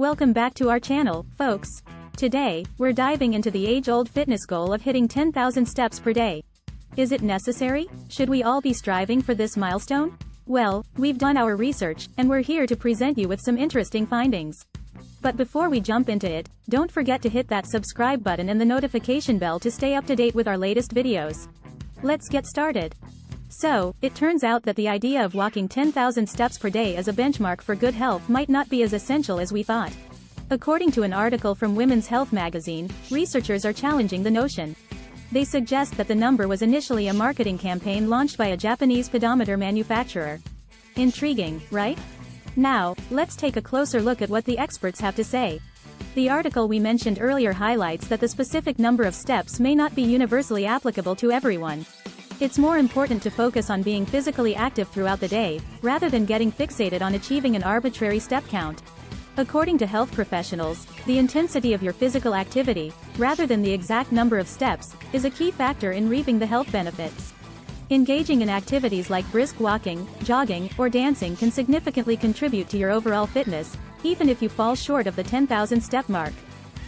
Welcome back to our channel, folks. Today, we're diving into the age-old fitness goal of hitting 10,000 steps per day. Is it necessary? Should we all be striving for this milestone? Well, we've done our research, and we're here to present you with some interesting findings. But before we jump into it, don't forget to hit that subscribe button and the notification bell to stay up to date with our latest videos. Let's get started. So, it turns out that the idea of walking 10,000 steps per day as a benchmark for good health might not be as essential as we thought. According to an article from Women's Health magazine, researchers are challenging the notion. They suggest that the number was initially a marketing campaign launched by a Japanese pedometer manufacturer. Intriguing, right? Now, let's take a closer look at what the experts have to say. The article we mentioned earlier highlights that the specific number of steps may not be universally applicable to everyone. It's more important to focus on being physically active throughout the day, rather than getting fixated on achieving an arbitrary step count. According to health professionals, the intensity of your physical activity, rather than the exact number of steps, is a key factor in reaping the health benefits. Engaging in activities like brisk walking, jogging, or dancing can significantly contribute to your overall fitness, even if you fall short of the 10,000 step mark.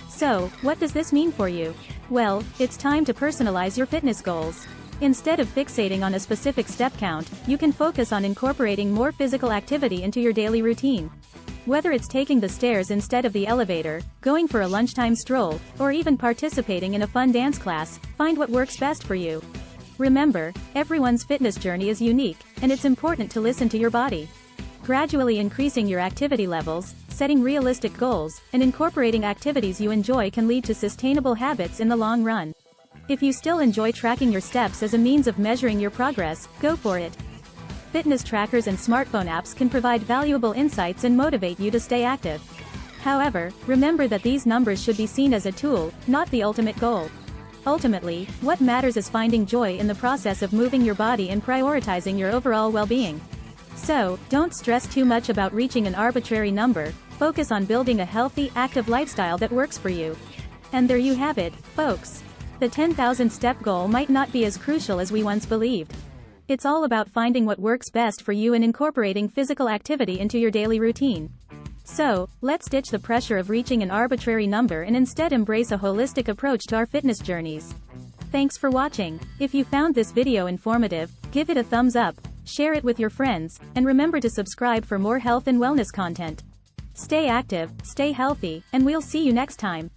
So, what does this mean for you? Well, it's time to personalize your fitness goals. Instead of fixating on a specific step count, you can focus on incorporating more physical activity into your daily routine. Whether it's taking the stairs instead of the elevator, going for a lunchtime stroll, or even participating in a fun dance class, find what works best for you. Remember, everyone's fitness journey is unique, and it's important to listen to your body. Gradually increasing your activity levels, setting realistic goals, and incorporating activities you enjoy can lead to sustainable habits in the long run. If you still enjoy tracking your steps as a means of measuring your progress, go for it. Fitness trackers and smartphone apps can provide valuable insights and motivate you to stay active. However, remember that these numbers should be seen as a tool, not the ultimate goal. Ultimately, what matters is finding joy in the process of moving your body and prioritizing your overall well-being. So, don't stress too much about reaching an arbitrary number, focus on building a healthy, active lifestyle that works for you. And there you have it, folks. The 10,000 step goal might not be as crucial as we once believed. It's all about finding what works best for you and incorporating physical activity into your daily routine. So, let's ditch the pressure of reaching an arbitrary number and instead embrace a holistic approach to our fitness journeys. Thanks for watching. If you found this video informative, give it a thumbs up, share it with your friends, and remember to subscribe for more health and wellness content. Stay active, stay healthy, and we'll see you next time.